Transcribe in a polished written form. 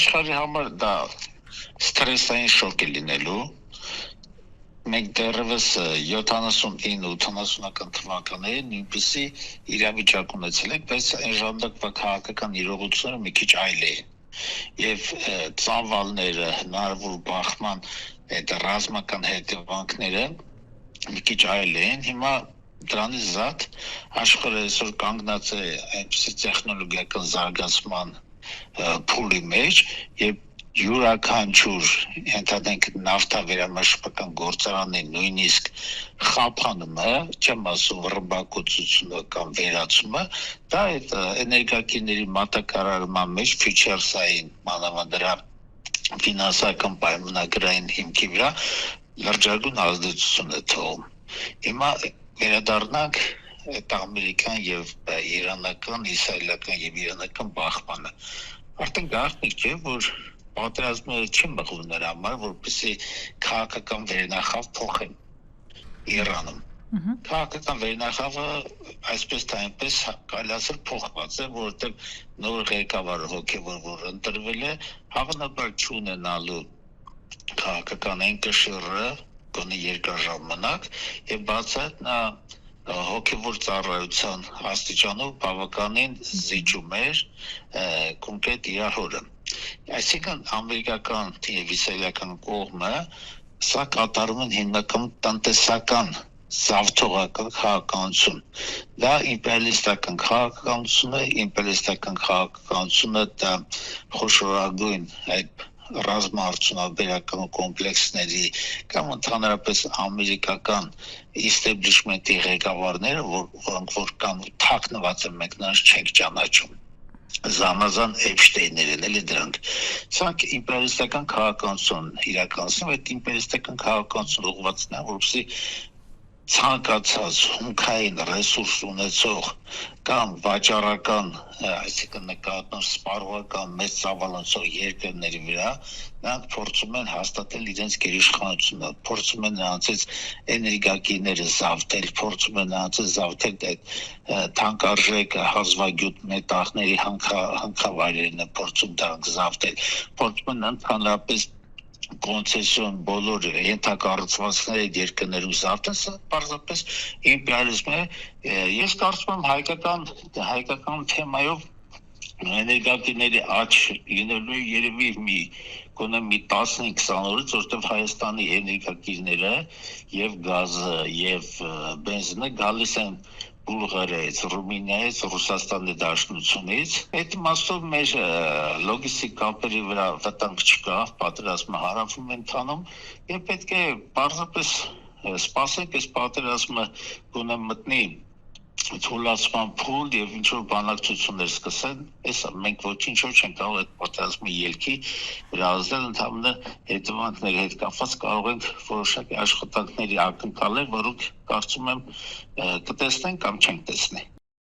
աշխարհի համար դա սթրեսային շոկ է լինելու։ Մենք դեռևս 79-80-ական թվականներին նույնպիսի իրավիճակ ունեցել ենք, բայց այն ժամանակվա քաղաքական իրողությունները մի քիչ այլ էին։ Եվ ծավալները, հնարավոր բախման այդ ռազմական հետևանքները մի քիչ այլ էին։ Հիմա դրանից զատ աշխարհը այսօր կանգնած է այնպիսի տեխնոլոգիական զարգացման փուլի մեջ, եւ յուրաքանչյուր ընդհանրենք նավթավերամշակական գործարանի նույնիսկ խափանումը, չեմ ասում ռմբակոծությունը կամ վերացումը, դա այդ էներգակիրների մատակարարման մեջ ֆյուչերսային մանավանդրά ֆինանսական պայմանագրային հիմքի վրա լրջագույն ազդեցություն է թողում։ Հիմա վերադառնանք այդ ամերիկյան եւ իրանական, իսրայելական եւ իրանական բախմանը։ Արդեն գաղտնիք չէ, որ պատերազմը չի մղվում նրա համար, որպեսզի քաղաքական վերնախավ փոխեն Իրանում։ Քաղաքական վերնախավը այսպես թե այնպես կարելի ասել փոխված է, որովհետեւ նոր ղեկավարը հոգեվոր որ ընտրվել է, հավանաբար չունենալու քաղաքական ընկշիռը գոնե երկար ժամանակ եւ բացած նա հոգեվոր ծառայության աստիճանով բավականին զիջում էր կոնկրետ իր հորը։ Այսինքն ամերիկական եւ իսրայելական կողմը սա կատարում են հիմնականում տնտեսական զավթողական քաղաքականություն։ Դա իմպերիալիստական քաղաքականություն է, իմպերիալիստական քաղաքականությունը դա խոշորագույն այդ ռազմաարդյունաբերական կոմպլեքսների կամ ընդհանրապես ամերիկական իստեբլիշմենտի ղեկավարները, որոնք որ կան թաքնված են, մենք նրանց չենք ճանաչում։ Զանազան Էփշտեյներն էլի դրանք։ Սրանք իմպերիալիստական քաղաքականություն իրականացնում, այդ իմպերիալիստական քաղաքականությունը ուղղված նա, որպեսզի ցանկացած հումքային ռեսուրս ունեցող կամ վաճառական, այսինքն նկատմամբ սպառողական մեծ ծավալ ունեցող երկրների վրա նրանք փորձում են հաստատել իրենց գերիշխանությունը, փորձում են նրանցից էներգակիրները զավթել, փորձում են նրանցից զավթել այդ թանկարժեք հազվագյուտ մետաղների հանքավայրերն են փորձում դրանք զավթել, փորձում են ընդհանրապես կոնցեսիոն բոլոր ենթակառուցվածքների երկրներում զավթել, սա պարզապես իմպերիալիզմ է։ Ես կարծում եմ հայկական թեմայով էներգակիրների աճ լինելու երևի գոնե մի 15-20 օրից, որտեղ Հայաստանի էներգակիրները եւ գազը եւ բենզինը գալիս են Բուլղարիայից, Ռումինիայից, Ռուսաստանի Դաշնությունից։ Այդ իմաստով մեր լոգիստիկ կապերի վրա վտանգ չկա, պատերազմը հարավում են տանում եւ պետք է պարզապես սպասենք այս պատերազմը գոնե մտնի թույլատվական փուլ եւ ինչ որ բանակցություններ սկսեն, մենք ոչինչ չենք կարող այդ պատերազմի ելքի վրա ազդել, ընդհանրապես հետևանքների հետ կապված կարող ենք որոշակի աշխատանքների ակնկալել, որոնք կարծում եմ կտեսնենք կամ չենք տեսնի։